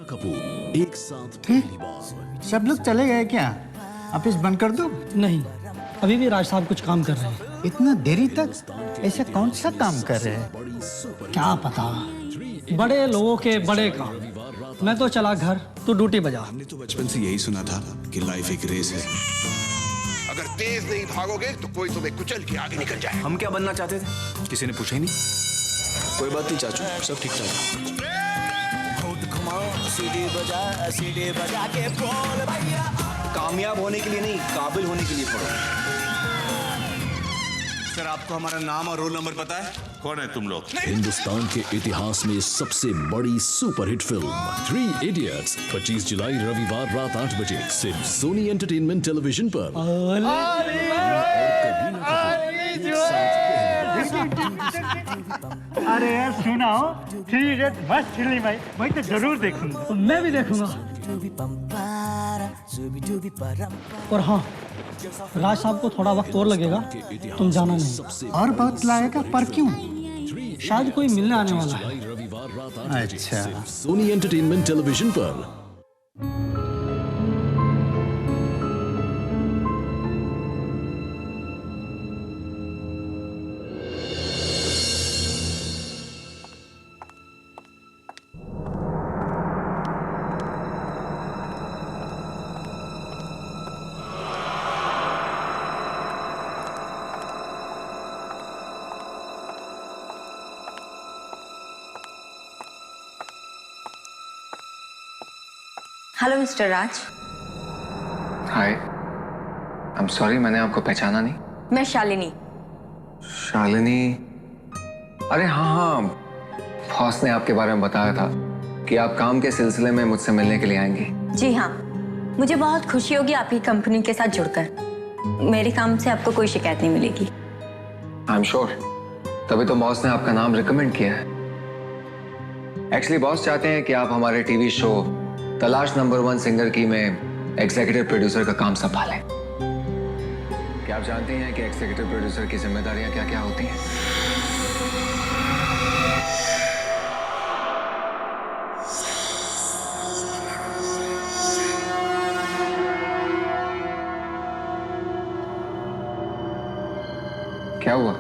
कपूर एक साथ पहली बार। सब लोग चले गए क्या? ऑफिस बंद कर दो? नहीं, अभी भी राज साहब कुछ काम कर रहे हैं। इतना देरी तक ऐसा कौन सा काम कर रहे हैं? क्या पता, बड़े लोगों के बड़े काम। मैं तो चला घर, तू ड्यूटी बजा। हमने तो बचपन से यही सुना था कि लाइफ एक रेस है। अगर तेज नहीं भागोगे तो कोई तुम्हें कुचल के आगे निकल जाए। हम क्या बनना चाहते थे? किसी ने पूछा ही नहीं। कोई बात नहीं चाचू, सब ठीक ठाक। कामयाब होने के लिए नहीं, काबिल होने के लिए पढ़ो। सर, आपको हमारा नाम और रोल नंबर पता है? कौन है तुम लोग? हिंदुस्तान के इतिहास में सबसे बड़ी सुपरहिट फिल्म 3 इडियट्स 25 जुलाई रविवार रात 8 बजे सिर्फ सोनी एंटरटेनमेंट टेलीविजन पर। अरे यार सुनाओ, 3 इडियट मस्त फिल्म है, मैं तो जरूर देखूंगा। मैं भी देखूंगा। और हाँ, राज साहब को थोड़ा वक्त और लगेगा, तुम जाना नहीं। और बहुत लाएगा, पर क्यों? शायद कोई मिलने आने वाला है। रविवार रात 8 बजे अच्छा। सिर्फ सोनी एंटरटेनमेंट टेलीविजन पर। Hello mister Raj. Hi, I am sorry, मैंने आपको पहचाना नहीं। मैं शालिनी। शालिनी? अरे हाँ हाँ, बॉस ने आपके बारे में बताया था कि आप काम के सिलसिले में मुझसे मिलने के लिए आएंगी। जी हाँ, मुझे बहुत खुशी होगी आपकी कंपनी के साथ जुड़कर। मेरे काम से आपको कोई शिकायत नहीं मिलेगी। आई एम श्योर, तभी तो बॉस ने आपका नाम रिकमेंड किया है। एक्चुअली बॉस चाहते हैं कि आप हमारे टीवी शो तलाश नंबर 1 सिंगर की में एग्जीक्यूटिव प्रोड्यूसर का काम संभालें। क्या आप जानते हैं कि एग्जीक्यूटिव प्रोड्यूसर की जिम्मेदारियां क्या क्या होती हैं? क्या हुआ?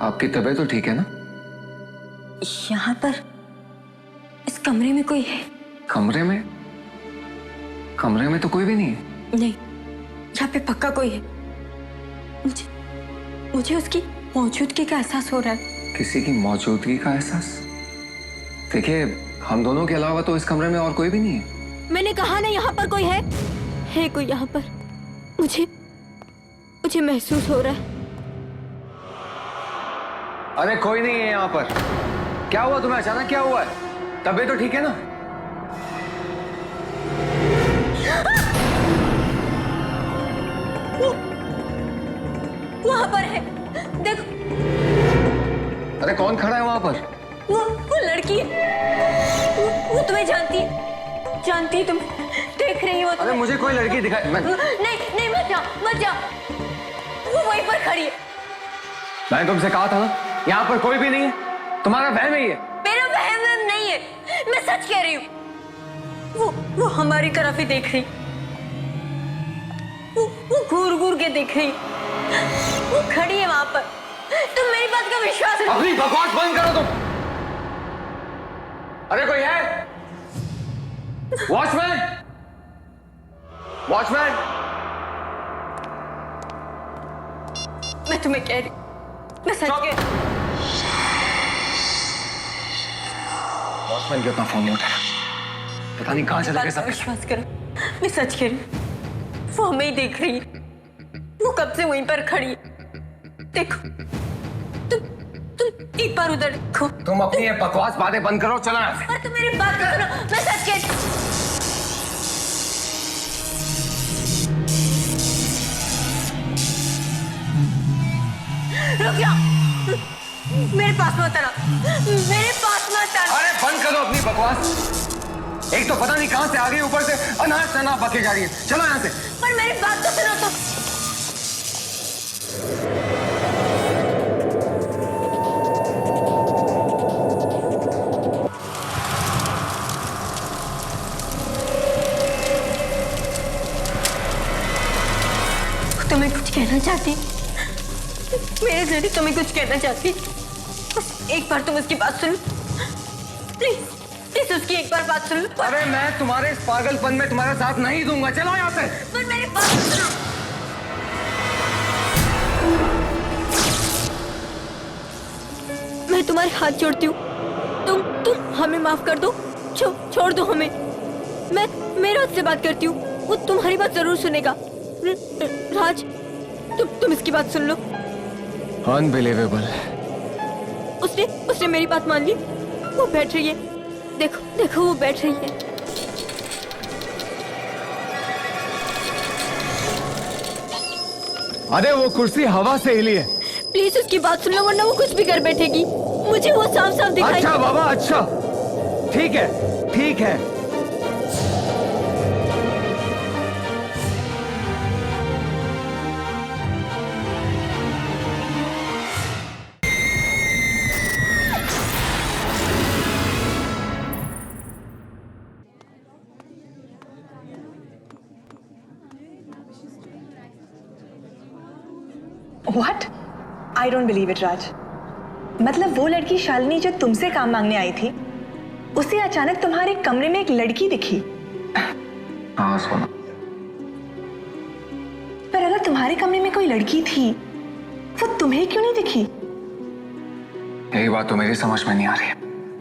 आपकी तबीयत तो ठीक है ना? यहाँ पर इस कमरे में कोई है? कमरे में? कमरे में तो कोई भी नहीं है। नहीं, यहाँ पे पक्का कोई है। मुझे उसकी मौजूदगी का एहसास हो रहा है। किसी की मौजूदगी का एहसास? देखिए, हम दोनों के अलावा तो इस कमरे में और कोई भी नहीं है। मैंने कहा ना यहाँ पर कोई है। है कोई यहाँ पर। मुझे महसूस हो रहा है। अरे कोई नहीं है यहाँ पर। क्या हुआ तुम्हें? अचानक क्या हुआ है? तबीयत तो ठीक है ना? वहाँ पर है, देखो। अरे कौन खड़ा है वहाँ पर? वो लड़की है। वो तुम्हें जानती है तुम्हें। देख रही हो? अरे मुझे कोई लड़की दिखाई नहीं, मत जाओ। वो वहीं पर खड़ी है। मैंने तुमसे कहा था ना, यहाँ पर कोई भी नहीं है। तुम्हारा वहम ही है। मेरा वहम नहीं है, मैं सच कह रही हूँ। वो हमारी तरफ ही देख रही। वो घूर के देख रही। वो खड़ी है वहां पर। तुम मेरी बात का विश्वास रखो। अपनी बकवास बंद करो तुम। अरे कोई है? वॉचमैन! मैं तुम्हें कह रही, मैं सच कह रही। वॉचमैन क्यों अपना फोन नहीं उठाया? पता नहीं कहां चले गए सब। विश्वास करो, मैं सच कह रही। वो हमें ही देख रही है। वो कब से वहीं पर खड़ी है। देखो, तुम एक बार उधर देखो। तुम अपनी ये बकवास बातें बंद करो, चलो यहाँ से। पर तुम मेरी बात तो सुनो, मैं सच कह रही। रुक जाओ, मेरे पास मत आना। अरे बंद करो अपनी बकवास। एक तो पता नहीं कहां से आ गई, ऊपर से अनाज शनाज बके जा रही है। चलो यहाँ से। पर मेरी बात तो सुनो तो। कहना चाहती? मेरे जरिए तुम्हें कुछ कहना चाहती? बस एक बार तुम उसकी बात सुन, प्लीज प्लीज उसकी एक बार बात सुन। अरे मैं तुम्हारे इस पागलपन में तुम्हारा साथ नहीं दूंगा, चलो यहाँ से। पर मेरी बात सुनो। मैं तुम्हारे हाथ जोड़ती हूँ, तुम हमें माफ कर दो, छोड़ दो हमें। मैं राज से बात करती हूँ, वो तुम्हारी बात जरूर सुनेगा। राज, तुम इसकी बात सुन लो। अनबिलीवेबल। उसने मेरी बात मान ली, वो बैठ रही है, देखो वो बैठ रही है। अरे वो कुर्सी हवा से हिली है। प्लीज उसकी बात सुन लो, वरना वो कुछ भी कर बैठेगी। मुझे वो साफ साफ दिखाई। अच्छा बाबा, अच्छा ठीक है, ठीक है। What? I don't believe it, राज। मतलब वो लड़की शालिनी जो तुमसे काम मांगने आई थी, उसे अचानक तुम्हारे कमरे में एक लड़की दिखी। हाँ सोना। पर अगर तुम्हारे कमरे में कोई लड़की थी, वो तुम्हें क्यों नहीं दिखी? यही बात तो मेरी समझ में नहीं आ रही है।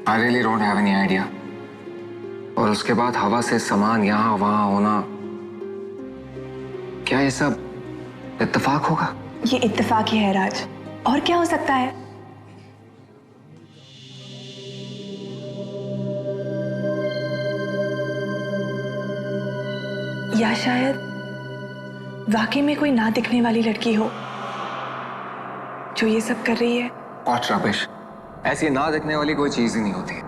I really don't have any idea। और उसके बाद हवा से सामान यहाँ वहाँ होना, क्या ये सब इत्तेफाक होगा? ये इत्तेफाक ही है राज, और क्या हो सकता है? या शायद वाकई में कोई ना दिखने वाली लड़की हो जो ये सब कर रही है। और रबिश, ऐसी ना दिखने वाली कोई चीज ही नहीं होती,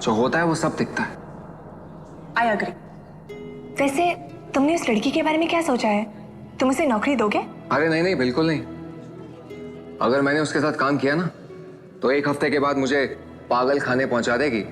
जो होता है वो सब दिखता है। I agree. वैसे तुमने उस लड़की के बारे में क्या सोचा है? तुम उसे नौकरी दोगे? अरे नहीं नहीं, बिल्कुल नहीं। अगर मैंने उसके साथ काम किया ना, तो एक हफ्ते के बाद मुझे पागल खाने पहुंचा देगी।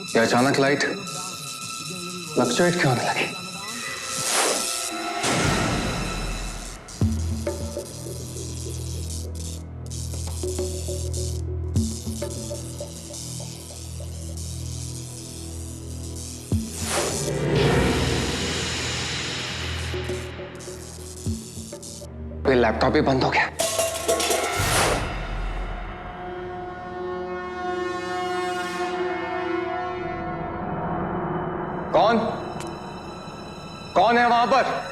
ये अचानक लाइट फ्लक्चुएट क्यों होने लगी? ये लैपटॉप ही बंद हो गया। कौन है वहां पर?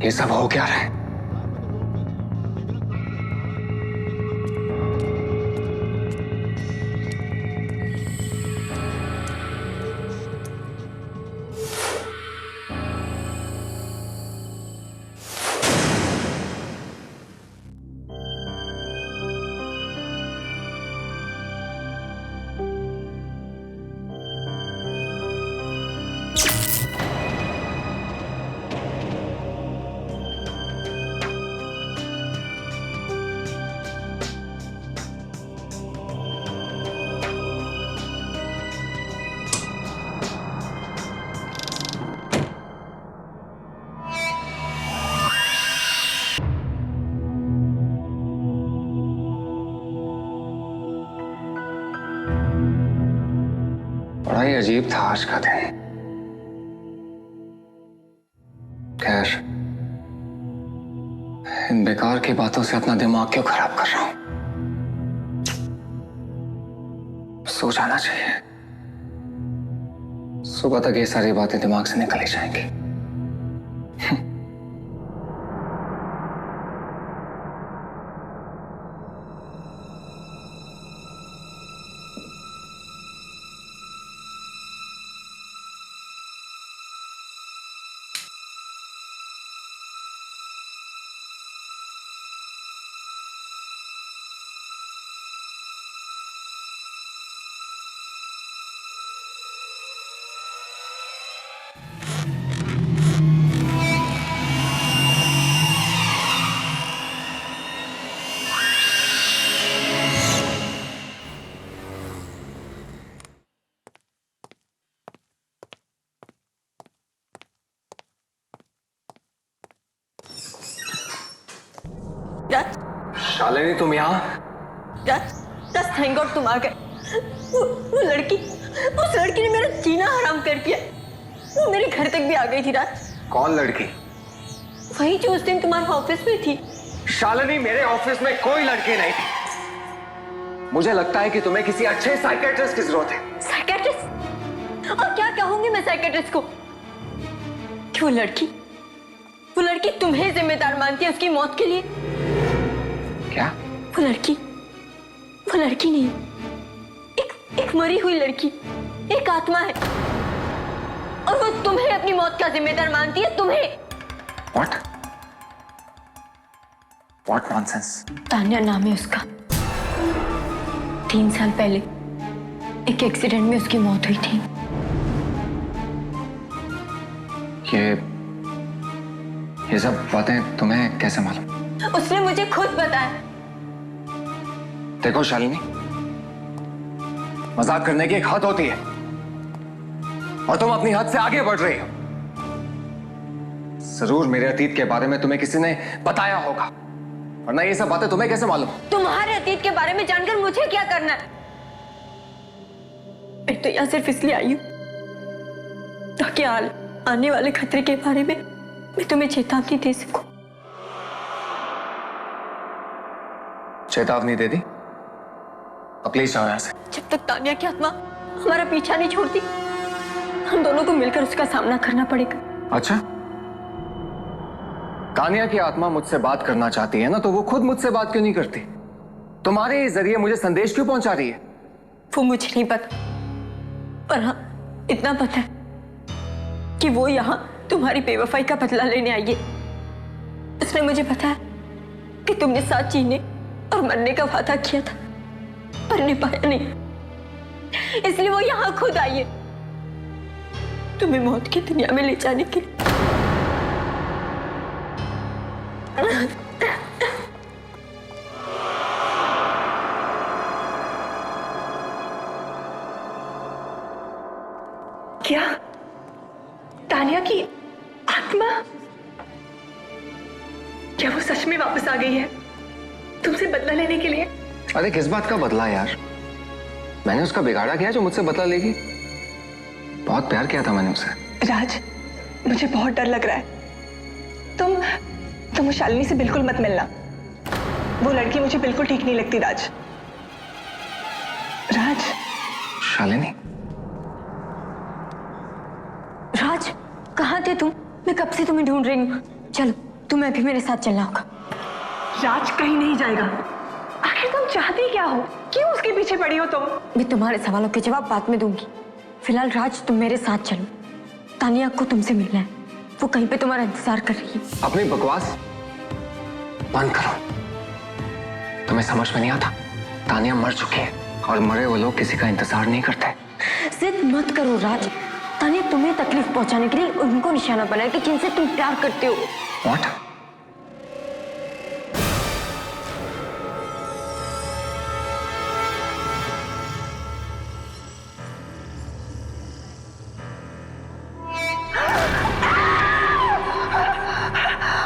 ये सब हो क्या रहा है? बड़ा ही अजीब था आज का दिन। खैर, इन बेकार की बातों से अपना दिमाग क्यों खराब कर रहा हूं? सो जाना चाहिए। सुबह तक ये सारी बातें दिमाग से निकल ही जाएंगी। राज, शालिनी, तुम यहाँ? थैंक गॉड तुम आ गए। वो लड़की, उस लड़की ने मेरा जीना हराम कर दिया। वो मेरे घर तक भी आ गई थी राज। कौन लड़की? वही जो उस दिन तुम्हारे ऑफिस में थी। शालिनी, मेरे ऑफिस में कोई लड़की नहीं थी। मुझे लगता है कि तुम्हें किसी अच्छे साइकियाट्रिस्ट की जरूरत है। साइकियाट्रिस्ट? और क्या कहूंगी मैं साइकियाट्रिस्ट को कि वो लड़की तुम्हें जिम्मेदार मानती है उसकी मौत के लिए? क्या? वो लड़की नहीं, एक मरी हुई लड़की, एक आत्मा है, और वो तुम्हें अपनी मौत का जिम्मेदार मानती है। तुम्हें। What nonsense? तान्या नाम है उसका। 3 साल पहले एक एक्सीडेंट में उसकी मौत हुई थी। ये सब बातें तुम्हें कैसे मालूम? उसने मुझे खुद बताया। देखो शालिनी, मजाक करने की एक हद होती है और तुम अपनी हद से आगे बढ़ रही हो। जरूर मेरे अतीत के बारे में तुम्हें किसी ने बताया होगा, वरना ये सब बातें तुम्हें कैसे मालूम? तुम्हारे अतीत के बारे में जानकर मुझे क्या करना है? मैं तो यहाँ सिर्फ इसलिए आई हूँ ताकि आने वाले खतरे के बारे में मैं तुम्हें चेतावनी दे सकूं। चेतावनी दे दी? अब प्लीज जाओ यहाँ से। जब तक तान्या की आत्मा हमारा पीछा नहीं छोड़ती, हम दोनों को मिलकर उसका सामना करना पड़ेगा। अच्छा, तान्या की आत्मा मुझसे बात करना चाहती है ना, तो वो खुद मुझसे बात क्यों नहीं करती? तुम्हारे जरिए मुझे संदेश क्यों पहुंचा रही है? वो मुझे नहीं पता, पर हाँ इतना पता है कि वो यहाँ तुम्हारी बेवफाई का बदला लेने आई है। उसने मुझे बताया कि तुमने साथ जीने और मरने का वादा किया था, पर निभाया नहीं, इसलिए वो यहाँ खुद आई है तुम्हें मौत की दुनिया में ले जाने के लिए। क्या तान्या की आत्मा? क्या वो सच में वापस आ गई है तुमसे बदला लेने के लिए? अरे किस बात का बदला यार? मैंने उसका बिगाड़ा किया जो मुझसे बदला लेगी? बहुत प्यार किया था मैंने उसे। राज, मुझे बहुत डर लग रहा है। तुम शालिनी से बिल्कुल मत मिलना। वो लड़की मुझे बिल्कुल ठीक नहीं लगती राज। शालिनी, राज कहाँ थे तुम? मैं कब से तुम्हें ढूंढ रही हूँ। चलो तुम्हें अभी मेरे साथ चलना होगा। राज कहीं नहीं जाएगा। आखिर तुम चाहती क्या हो? क्यों उसके पीछे पड़ी हो तुम? मैं तुम्हारे सवालों के जवाब बाद में दूंगी। फिलहाल राज तुम मेरे साथ चलो। तानिया को तुमसे मिलना है, वो कहीं पे तुम्हारा इंतजार कर रही है। अपनी बकवास बंद करो। तुम्हें समझ में नहीं आता? तानिया मर चुकी है और मरे वो लोग किसी का इंतजार नहीं करते। जिद मत करो राज। तानिया तुम्हें तकलीफ पहुंचाने के लिए उनको निशाना बनाया कि जिनसे तुम प्यार करते हो। What?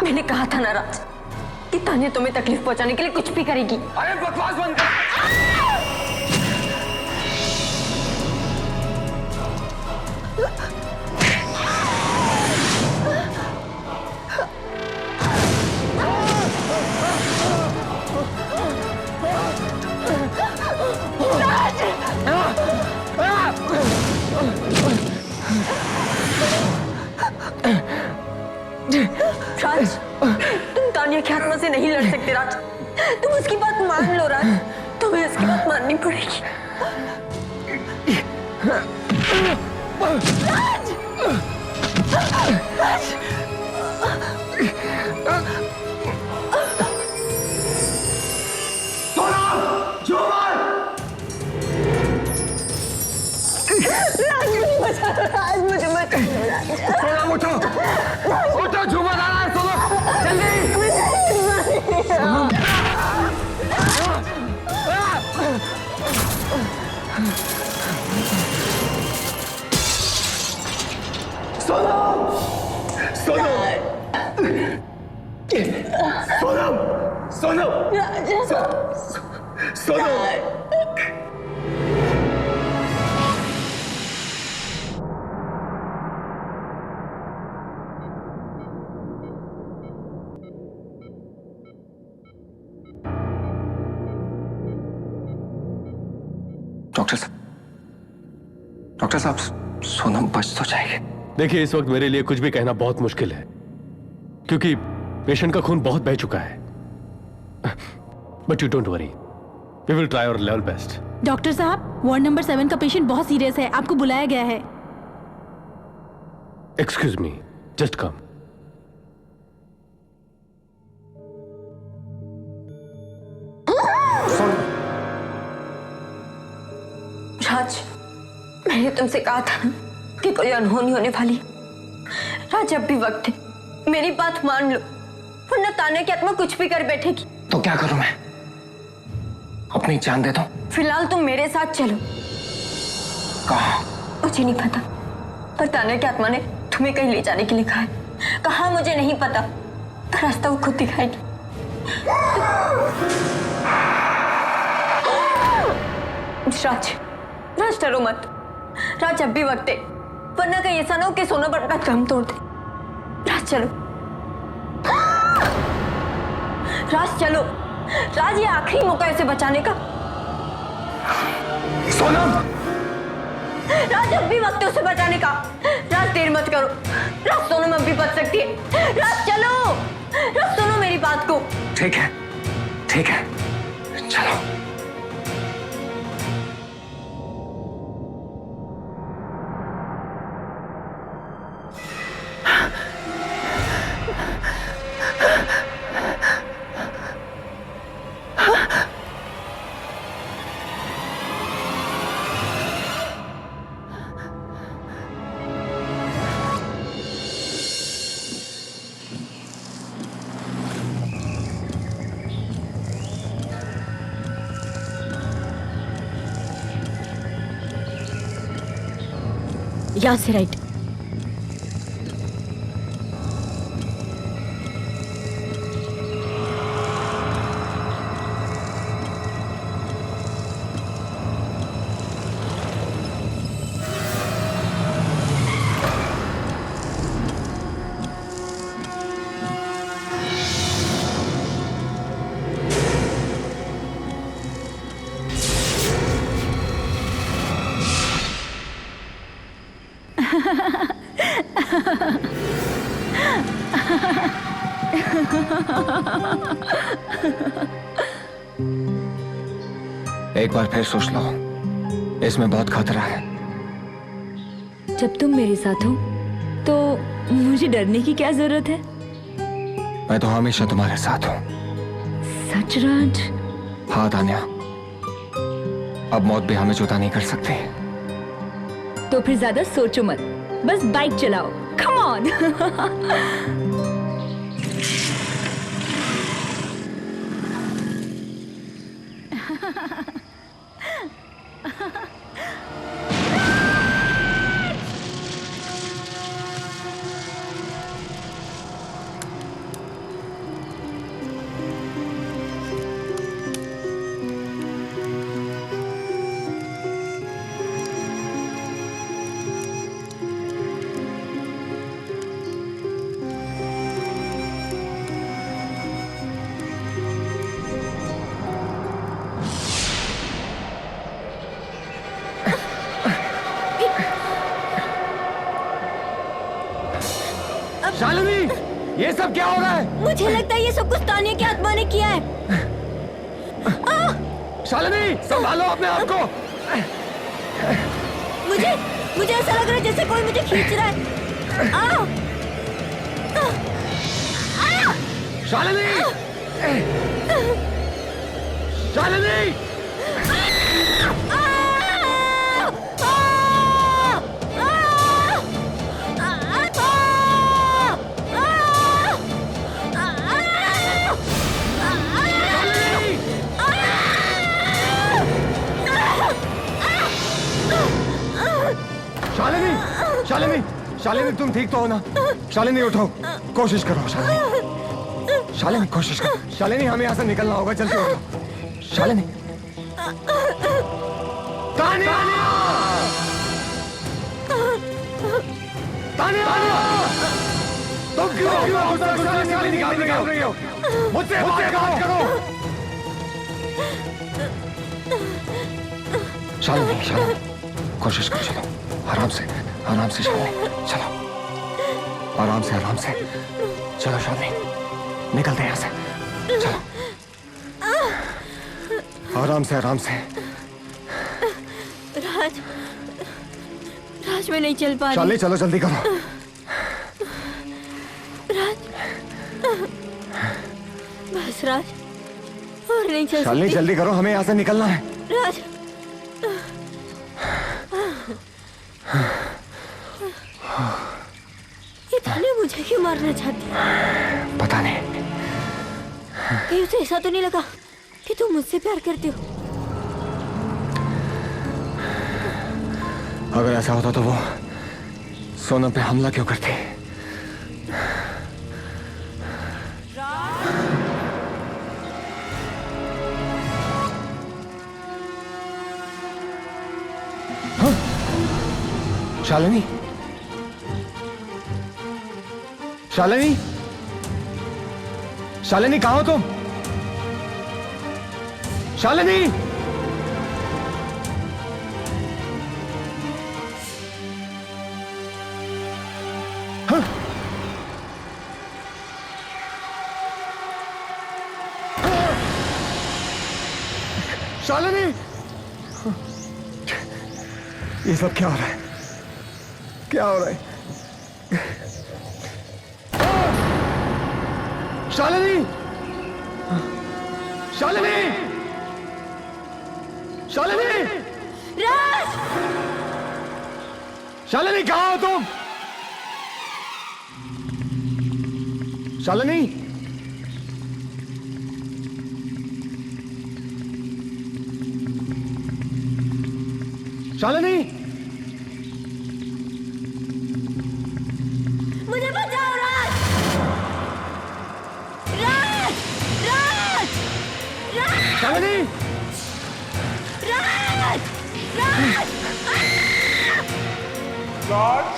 मैंने कहा था ना राज कि तानिया तुम्हें तकलीफ पहुंचाने के लिए कुछ भी करेगी। अरे बकवास बंद कर। तुम तानिया की आत्मा से नहीं लड़ सकते राज। तुम उसकी बात मान लो राज, तुम्हें उसकी बात माननी पड़ेगी। राज! राज! राज मुझे बचा दो, राज मुझे बचा दो, राज। उठो उठो, झूमर आ रहा है, सोनम जल्दी। डॉक्टर साहब, सोनम बच तो जाएगी। देखिए, इस वक्त मेरे लिए कुछ भी कहना बहुत मुश्किल है, क्योंकि पेशेंट का खून बहुत बह चुका है। But you don't worry, we will try our level best. Doctor साहब, वार्ड नंबर 7 का पेशेंट बहुत सीरियस है, आपको बुलाया गया है। Excuse me, just come. राज, मैंने तुमसे कहा था ना कि कोई अनहोनी होने वाली। राज, अब भी वक्त है, मेरी बात मान लो, वरना तान्या की आत्मा कुछ भी कर बैठेगी। तो क्या करूं मैं? अपनी जान दे दो? फिलहाल तुम मेरे साथ चलो। कहाँ? मुझे नहीं पता, पर तान्या की आत्मा ने तुम्हें कहीं ले जाने के लिए कहा है। कहाँ मुझे नहीं पता, पर रास्ता वो खुद दिखाएगी। राज, राज डरो मत। राज, अब भी वक्त है, वरना कहीं ऐसा ना हो कि सोना पर अपना दम तोड़ दे। राज चलो, राज चलो। राज, ये आखिरी मौका है इसे बचाने का। सोनम! राज, अब भी वक्त है उसे बचाने का। राज, देर मत करो। राज, सोनम अब भी बच सकती है। राज चलो, राज सुनो मेरी बात को। ठीक है, ठीक है, चलो। यहाँ से राइट। एक बार फिर सोच लो, इसमें बहुत खतरा है। जब तुम मेरे साथ हो तो मुझे डरने की क्या जरूरत है? मैं तो हमेशा तुम्हारे साथ हूँ। सच राज? हाँ तान्या, अब मौत भी हमें जुदा नहीं कर सकती। तो फिर ज्यादा सोचो मत, बस बाइक चलाओ। Come on. शालिनी, ये सब क्या हो रहा है? मुझे लगता है ये सब कुछ तानिया की आत्मा ने किया है। शालिनी, संभालो अपने आप को। मुझे ऐसा लग रहा है जैसे कोई मुझे खींच रहा है। शालिनी! शालिनी! शालिनी! शालिनी! शालिनी, तुम ठीक तो हो ना? शालिनी उठो, कोशिश करो। शालिनी, शालिनी कोशिश करो। शालिनी, हमें यहाँ से निकलना होगा, जल्दी उठो। शालिनी! तानिया! तानिया! तुम क्यों शालिनी निकाल रही हो? मुझसे बात करो। शालिनी, शालिनी, कोशिश करो, चलो आराम से शालिनी, चलो आराम से चलो शालिनी, निकलते हैं यहाँ से, चलो आराम से। राज मैं नहीं चल पा रही। शालिनी, चलो जल्दी करो। राज, बस राज, और नहीं चल शालिनी, सकती। जल्दी करो, हमें यहाँ से निकलना है। राज, ये तानिया मुझे क्यों मारना चाहती है? पता नहीं। कहीं उसे ऐसा तो नहीं लगा कि तुम मुझसे प्यार करते हो? अगर ऐसा होता तो वो सोनम पे हमला क्यों करती? हाँ? शालिनी, शालिनी, शालिनी, कहाँ हो तुम? शालिनी! हाँ? शालिनी! ये सब क्या हो रहा है? क्या हो रहा है? शालिनी! शालिनी! शालिनी! राज! शालिनी, कहाँ हो तुम? शालिनी! शालिनी! मुझे बचाओ राज! राज! राज! राज! शालिनी! राज! राज! राज!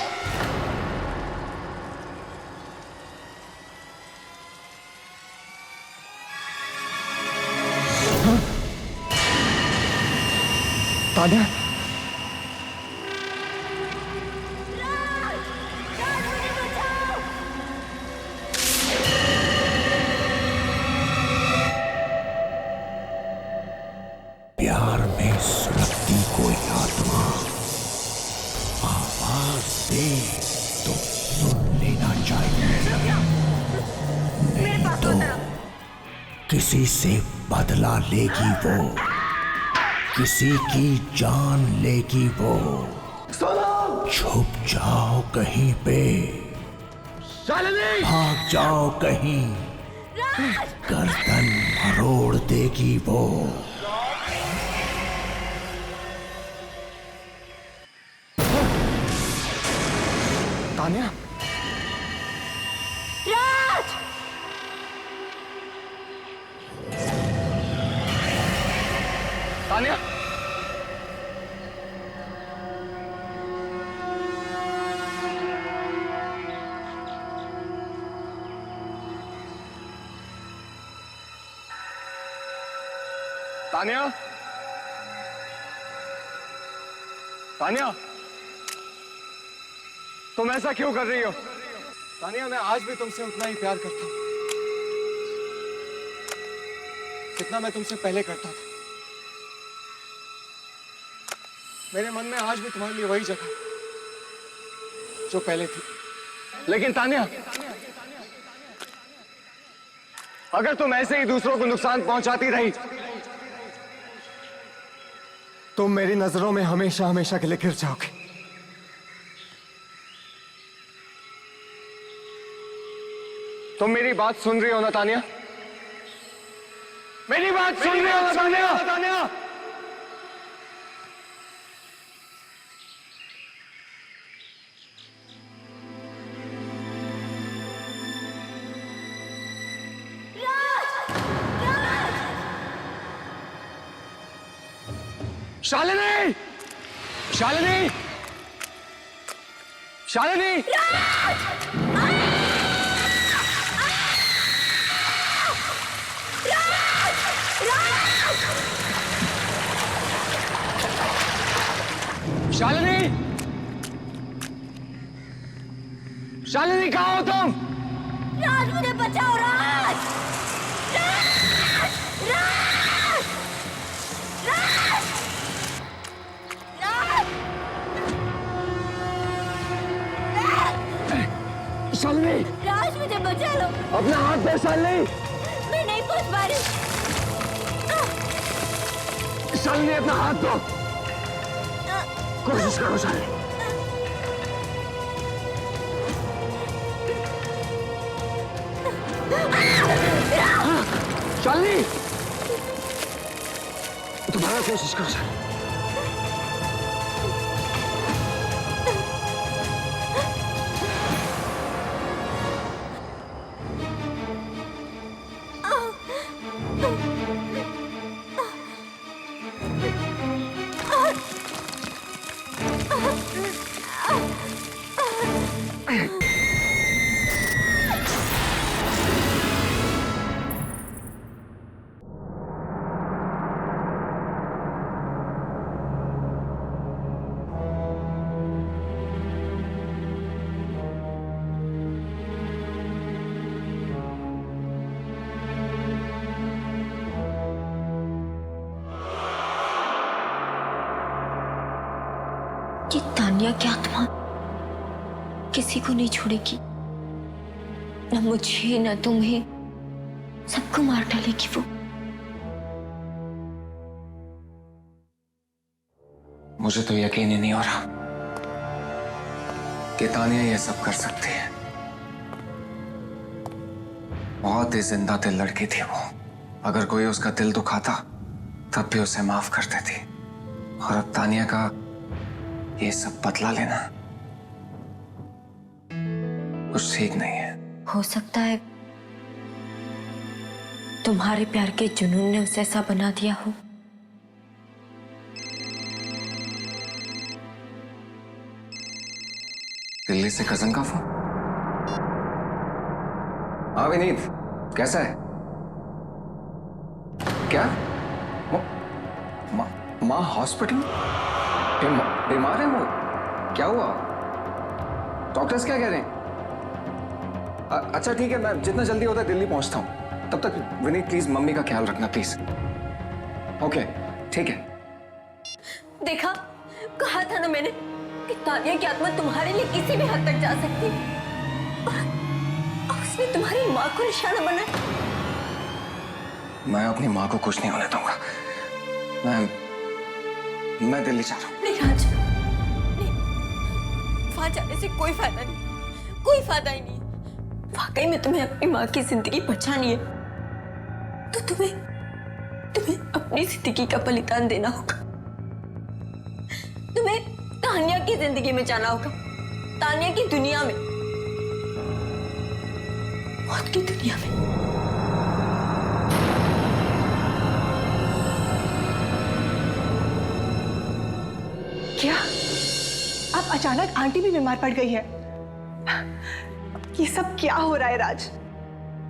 तानिया! प्यार में सुलगती कोई आत्मा आवाज दे तो सुन लेना चाहिए, नहीं तो किसी से बदला लेगी वो, किसी की जान लेगी वो। छुप जाओ कहीं पे, भाग जाओ कहीं, गर्दन मरोड़ देगी वो। तानिया! राज! तानिया! तानिया! तानिया! तुम ऐसा क्यों कर रही हो? तानिया, मैं आज भी तुमसे उतना ही प्यार करता हूँ जितना मैं तुमसे पहले करता था। मेरे मन में आज भी तुम्हारे लिए वही जगह जो पहले थी। लेकिन तानिया, अगर तुम ऐसे ही दूसरों को नुकसान पहुंचाती रही, तुम मेरी नजरों में हमेशा हमेशा के लिए गिर जाओगे। तुम मेरी बात सुन रही हो ना तानिया? मेरी बात सुन रही हो ना तानिया? शालिनी! शालिनी! शालिनी! शालिनी! शालिनी, कहाँ हो तुम? राज, मुझे बचाओ राज! राज! राज! राज! राज! शालिनी! राज, मुझे बचा लो। अपना हाथ दे शालिनी! मैं नहीं पहुंच पा रही। शालिनी, अपना हाथ दो। कोशिश करो शालिनी। शालिनी, दोबारा कोशिश करो शालिनी। ये तानिया की आत्मा किसी को नहीं छोड़ेगी, न मुझे न तुम्हें, सबको मार डालेगी वो। मुझे तो यकीन ही नहीं हो रहा कि तानिया ये सब कर सकती है। बहुत ही जिंदा दिल लड़की थी वो। अगर कोई उसका दिल दुखाता तब भी उसे माफ कर देती। और अब तानिया का ये सब बदला लेना कुछ ठीक नहीं है। हो सकता है तुम्हारे प्यार के जुनून ने उसे ऐसा बना दिया हो। दिल्ली से कजन का फोन। हाँ विनीत, कैसा है? क्या माँ हॉस्पिटल बीमार है वो? क्या हुआ? डॉक्टर्स क्या कह रहे हैं? अच्छा ठीक है, मैं जितना जल्दी होता है दिल्ली पहुंचता हूं। तब तक विनीत प्लीज मम्मी का ख्याल रखना प्लीज। ओके ठीक है। देखा, कहा था ना मैंने कि तानिया की आत्मा तुम्हारे लिए किसी भी हद तक जा सकती है। और उसने तुम्हारी माँ को निशाना बनाया। मैं अपनी माँ को कुछ नहीं होने दूंगा। मैं दिल्ली जा रहा हूँ। नहीं राज, नहीं, वहां जाने से कोई फायदा नहीं, कोई फायदा ही नहीं। वाकई में तुम्हें अपनी माँ की जिंदगी बचानी है तो तुम्हें अपनी जिंदगी का बलिदान देना होगा। तुम्हें तानिया की जिंदगी में जाना होगा, तानिया की दुनिया में, मौत की दुनिया में। क्या अब अचानक आंटी भी बीमार पड़ गई है? ये सब क्या हो रहा है राज?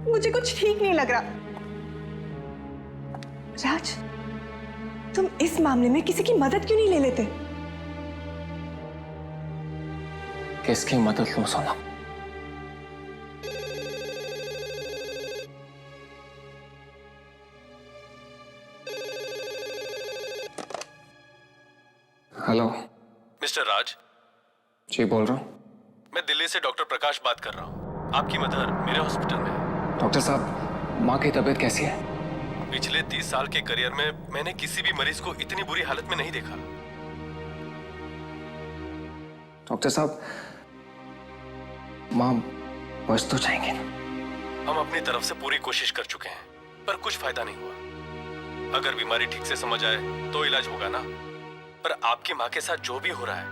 मुझे कुछ ठीक नहीं लग रहा। राज, तुम इस मामले में किसी की मदद क्यों नहीं ले लेते? किसकी मदद लो सोना? हेलो। मिस्टर राज, जी बोल रहा हूँ। मैं दिल्ली से डॉक्टर प्रकाश बात कर रहा हूँ। आपकी मदर मेरे हॉस्पिटल में है। डॉक्टर साहब, माँ की तबीयत कैसी है? पिछले 30 साल के करियर में मैंने किसी भी मरीज को इतनी बुरी हालत में नहीं देखा। डॉक्टर साहब, माँ बच तो जाएंगे ना? हम अपनी तरफ से पूरी कोशिश कर चुके हैं, पर कुछ फायदा नहीं हुआ। अगर बीमारी ठीक से समझ आए तो इलाज होगा ना। पर आपकी माँ के साथ जो भी हो रहा है,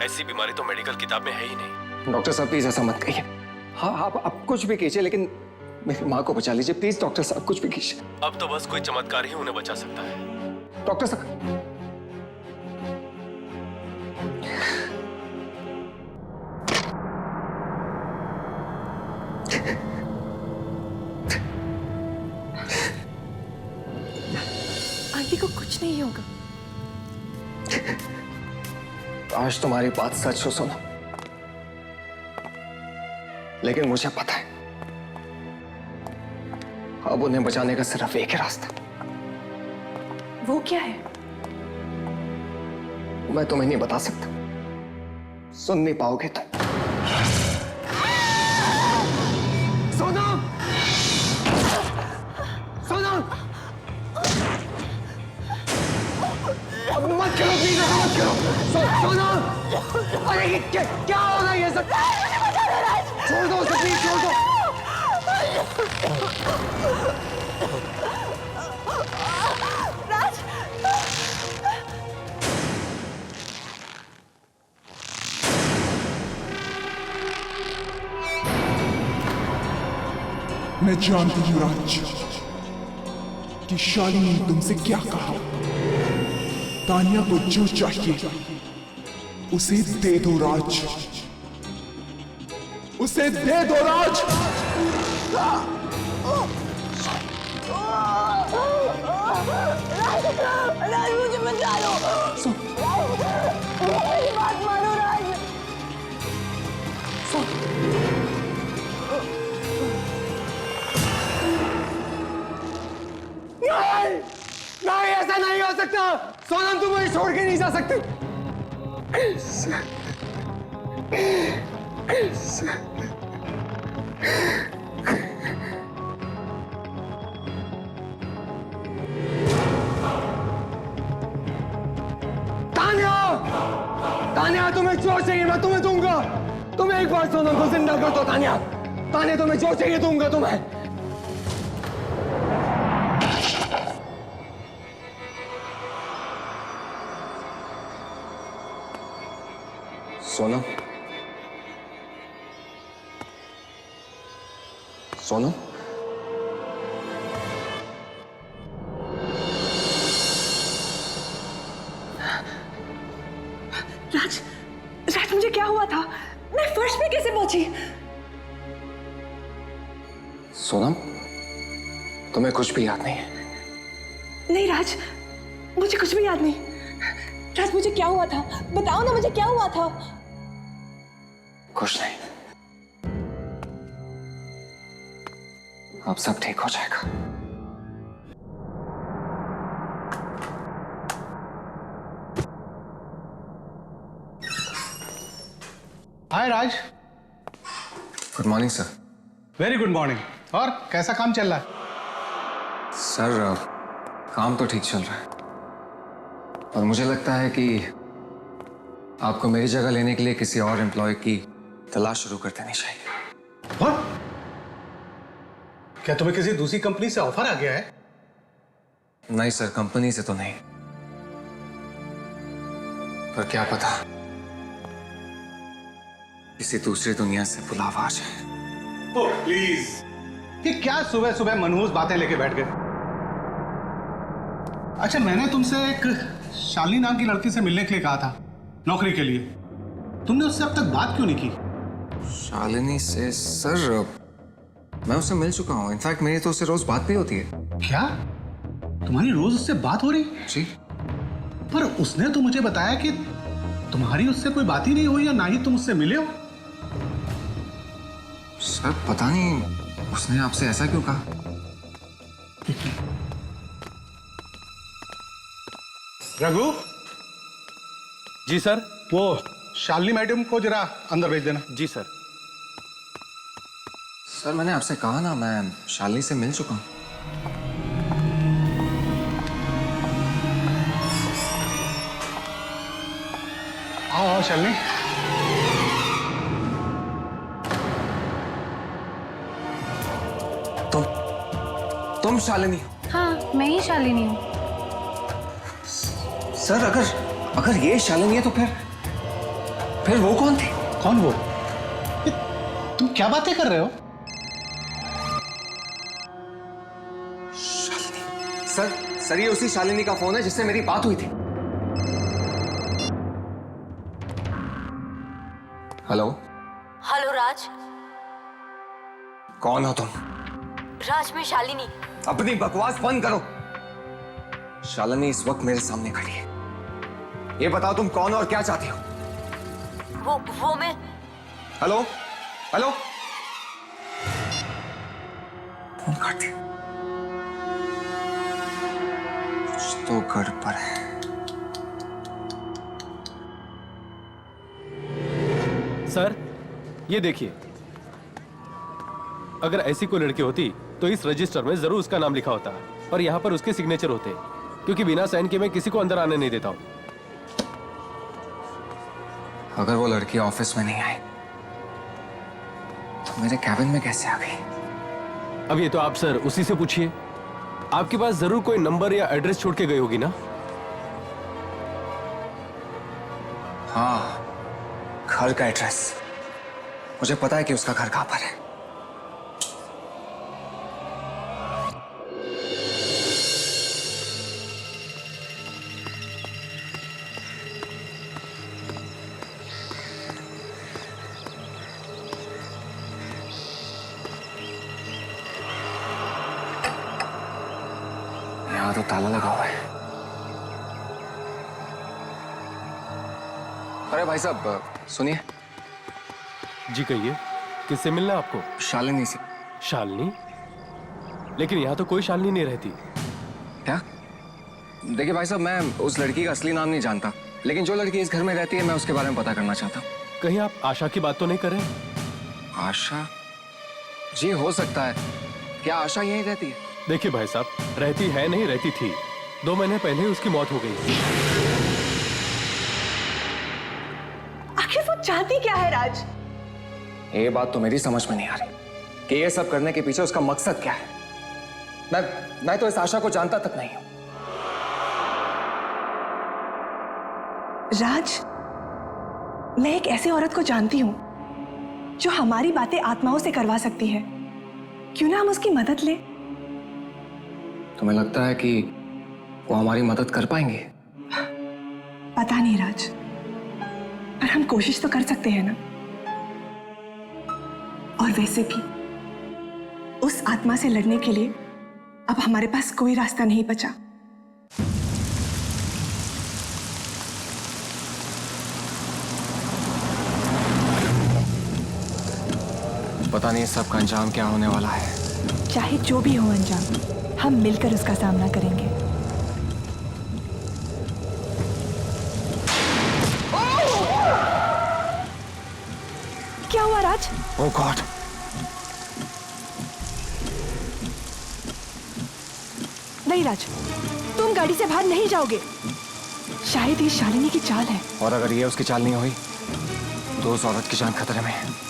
ऐसी बीमारी तो मेडिकल किताब में है ही नहीं। डॉक्टर साहब प्लीज ऐसा मत कहिए। हाँ आप कुछ भी कीजिए, लेकिन मेरी माँ को बचा लीजिए प्लीज। डॉक्टर साहब कुछ भी कीजिए। अब तो बस कोई चमत्कार ही उन्हें बचा सकता है। डॉक्टर साहब, आंटी को कुछ नहीं होगा। आज तुम्हारी बात सच हो सोनम, लेकिन मुझे पता है अब उन्हें बचाने का सिर्फ एक ही रास्ता। वो क्या है? मैं तुम्हें नहीं बता सकता, सुन नहीं पाओगे तुम। सोनम! सोनम! अब मत करो प्लीज, मत करो। सोनम! अरे ये क्या हो रहा है ये सब? छोड़ दो उसे प्लीज, छोड़ दो। राज! मैं जानती हूँ राज कि शालिनी ने तुमसे क्या कहा। तानिया को जो चाहिए उसे दे दो राज, उसे दे दो राज। राज मुझे बचा लो। मेरी बात मानो राज। नहीं, ऐसा नहीं हो सकता। सोनम तुम मुझे छोड़ के नहीं जा सकती। तानिया तुम्हें जो चाहिए मैं तुम्हें दूंगा। तुम एक बार सोनम को जिंदा कर दो तानिया। तानिया तुम्हें जो चाहिए दूंगा तुम्हें। सोनम, सोनम, राज, राज मुझे क्या हुआ था? मैं फर्श पे कैसे पहुंची? सोनम, तुम्हें कुछ भी याद नहीं है? नहीं राज, मुझे कुछ भी याद नहीं। राज मुझे क्या हुआ था? बताओ ना मुझे क्या हुआ था? कुछ नहीं, अब सब ठीक हो जाएगा। Hi Raj. Good morning sir. Very good morning. और कैसा काम चल रहा है? सर काम तो ठीक चल रहा है, और मुझे लगता है कि आपको मेरी जगह लेने के लिए किसी और एम्प्लॉय की तलाश शुरू कर देनी चाहिए। What? क्या तुम्हें किसी दूसरी कंपनी से ऑफर आ गया है? नहीं सर, कंपनी से तो नहीं, पर क्या पता किसी दूसरी दुनिया से बुलावा आ जाए। ओह प्लीज, ये क्या सुबह सुबह मनहूस बातें लेके बैठ गए? अच्छा, मैंने तुमसे एक शालिनी नाम की लड़की से मिलने के लिए कहा था, नौकरी के लिए। तुमने उससे अब तक बात क्यों नहीं की? शालिनी से? सर मैं उससे मिल चुका हूँ। इनफैक्ट मेरी तो उससे रोज बात भी होती है। क्या तुम्हारी रोज उससे बात हो रही? जी। पर उसने तो मुझे बताया कि तुम्हारी उससे कोई बात ही नहीं हुई, या ना ही तुम उससे मिले हो। सर पता नहीं उसने आपसे ऐसा क्यों कहा। रघु, जी सर। वो शालिनी मैडम को जरा अंदर भेज देना। जी सर। सर मैंने आपसे कहा ना, मैं शालिनी से मिल चुका हूँ। आओ शालिनी। तुम शालिनी? हाँ, मैं ही शालिनी हूँ। सर अगर ये शालिनी है तो फिर वो कौन थी? कौन वो? तुम क्या बातें कर रहे हो? शालिनी। सर ये उसी शालिनी का फोन है जिससे मेरी बात हुई थी। हेलो। हेलो राज। कौन हो तुम? राज, मैं शालिनी। अपनी बकवास बंद करो। शालिनी इस वक्त मेरे सामने खड़ी है। ये बताओ तुम कौन हो और क्या चाहती हो? वो मैं। Hello hello. फोन काट दिया। कुछ तो गड़बड़ है। सर ये देखिए, अगर ऐसी कोई लड़की होती तो इस रजिस्टर में जरूर उसका नाम लिखा होता और यहाँ पर उसके सिग्नेचर होते, क्योंकि बिना साइन के मैं किसी को अंदर आने नहीं देता हूँ। अगर वो लड़की ऑफिस में नहीं आई तो मेरे कैबिन में कैसे आ गई? अब ये तो आप सर उसी से पूछिए। आपके पास जरूर कोई नंबर या एड्रेस छोड़ के गई होगी ना? हाँ, घर का एड्रेस। मुझे पता है कि उसका घर कहां पर है। यहाँ तो ताला लगा हुआ है। अरे भाई साहब सुनिए। जी कहिए, किससे मिलना है आपको? शालिनी से। शालिनी? लेकिन यहाँ तो कोई शालिनी नहीं रहती। क्या? देखिए भाई साहब, मैं उस लड़की का असली नाम नहीं जानता, लेकिन जो लड़की इस घर में रहती है मैं उसके बारे में पता करना चाहता हूँ। कहीं आप आशा की बात तो नहीं कर रहे? आशा? जी हो सकता है। क्या आशा यहीं रहती है? देखिए भाई साहब, रहती है नहीं, रहती थी। 2 महीने पहले ही उसकी मौत हो गई। आखिर वो चाहती क्या है राज? ये बात तो मेरी समझ में नहीं आ रही कि ये सब करने के पीछे उसका मकसद क्या है। मैं तो इस आशा को जानता तक नहीं हूं। राज, मैं एक ऐसी औरत को जानती हूं जो हमारी बातें आत्माओं से करवा सकती है। क्यों ना हम उसकी मदद लें? तुम्हें लगता है कि वो हमारी मदद कर पाएंगे? पता नहीं राज, पर हम कोशिश तो कर सकते हैं ना। और वैसे भी उस आत्मा से लड़ने के लिए अब हमारे पास कोई रास्ता नहीं बचा। पता नहीं सब का अंजाम क्या होने वाला है। चाहे जो भी हो अंजाम, हम मिलकर उसका सामना करेंगे। क्या हुआ राज? ओह गॉड! नहीं राज, तुम गाड़ी से बाहर नहीं जाओगे। शायद ये शालिनी की चाल है। और अगर ये उसकी चाल नहीं हुई तो उस औरत की जान खतरे में है।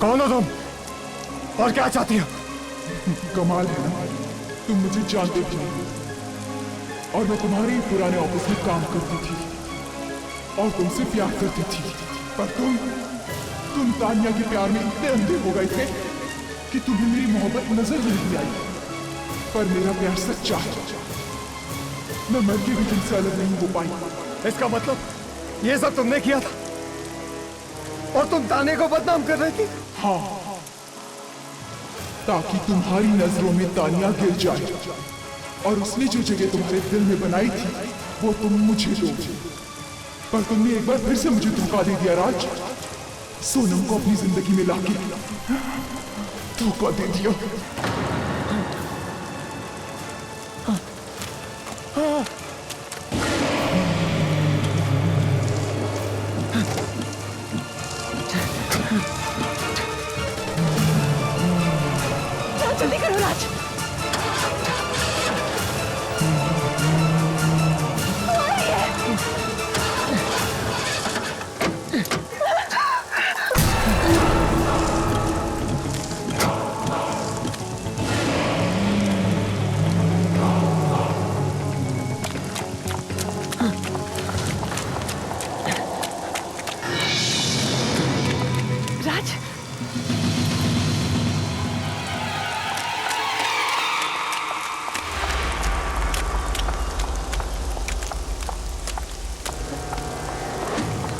कौन हो तुम और क्या चाहती हो? कमाल है ना, तुम मुझे जानते भी नहीं। और मैं तुम्हारे ही पुराने ऑफिस में काम करती थी और तुमसे प्यार करती थी, पर तुम तानिया के प्यार में इतने अंधे हो गए थे कि तुम्हें मेरी मोहब्बत नजर नहीं आई। पर मेरा प्यार सच्चा है, मैं मर के भी तुमसे अलग नहीं हो पाई। इसका मतलब ये सब तुमने किया था और तुम ताने को बदनाम कर रही थी? हाँ, ताकि तुम्हारी नजरों में तानिया गिर जाए और उसने जो जगह तुम्हारे दिल में बनाई थी वो तुम मुझे दो। पर तुमने एक बार फिर से मुझे धोखा दे दिया राज। सोनम को अपनी जिंदगी में लाके धोखा दे दिया। जल्दी करो राज।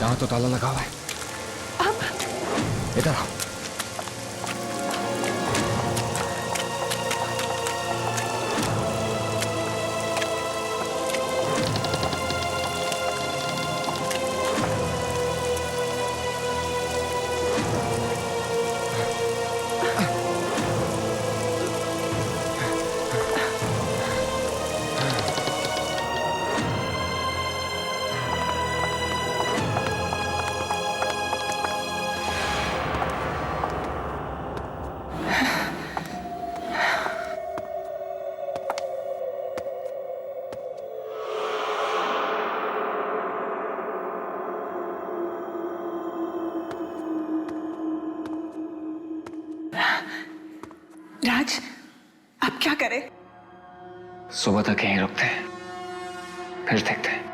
यहाँ तो ताला लगा हुआ है। अब इधर आओ। राज, अब क्या करें? सुबह तक यहीं रुकते हैं, फिर देखते हैं।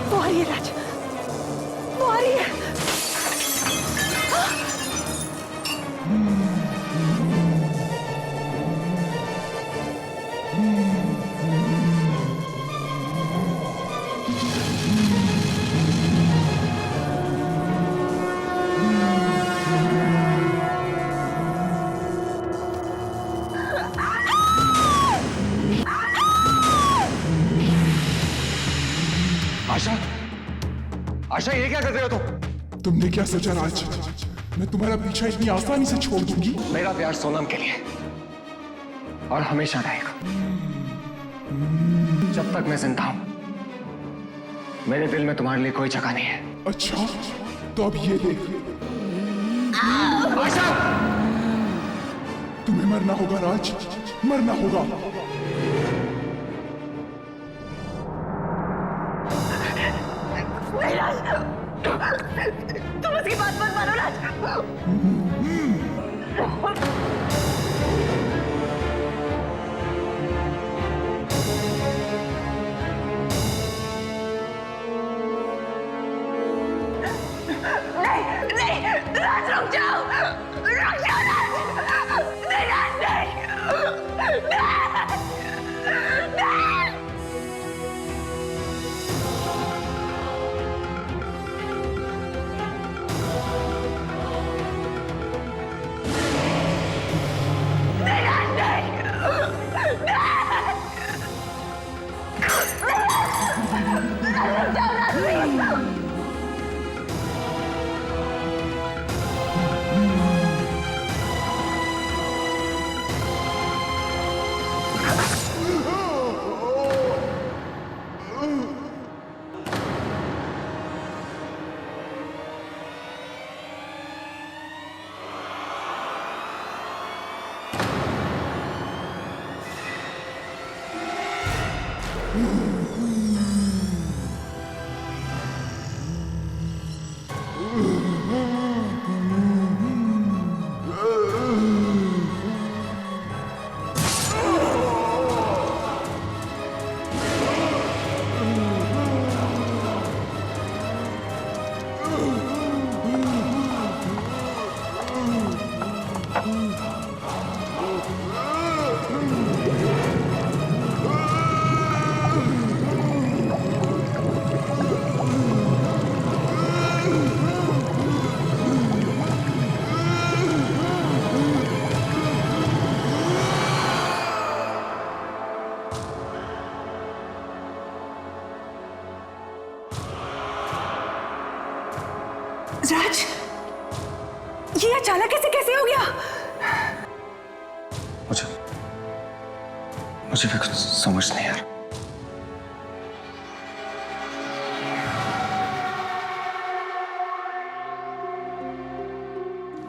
वो आ रही है राज, वो आ रही है। आशा, आशा ये क्या कर रहे हो तुम? तुमने क्या सोचा राज, मैं तुम्हारा पीछा इतनी आसानी से छोड़ दूंगी? मेरा प्यार सोनम के लिए और हमेशा रहेगा। जब तक मैं जिंदा हूं मेरे दिल में तुम्हारे लिए कोई जगह नहीं है। अच्छा, तो अब ये देख, आशा! तुम्हें मरना होगा राज, मरना होगा। नहीं राज, तुम उसकी बात मत मानो राज। नहीं, राज रुक जाओ, रुक जाओ राज। नहीं राज, नहीं, नहीं। राज, ये अचानक कैसे हो गया? मुझे भी कुछ समझ नहीं आ रहा।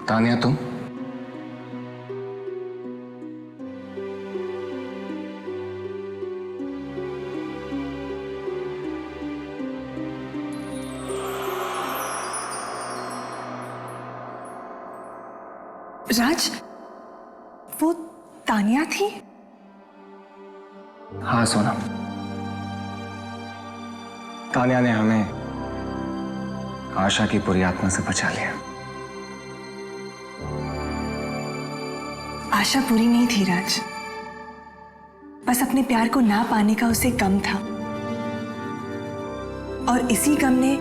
तानिया, तुम? राज, वो तानिया थी? हाँ सोनम, तानिया ने हमें आशा की बुरी आत्मा से बचा लिया। आशा बुरी नहीं थी राज, बस अपने प्यार को ना पाने का उसे गम था, और इसी गम ने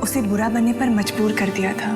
उसे बुरा बनने पर मजबूर कर दिया था।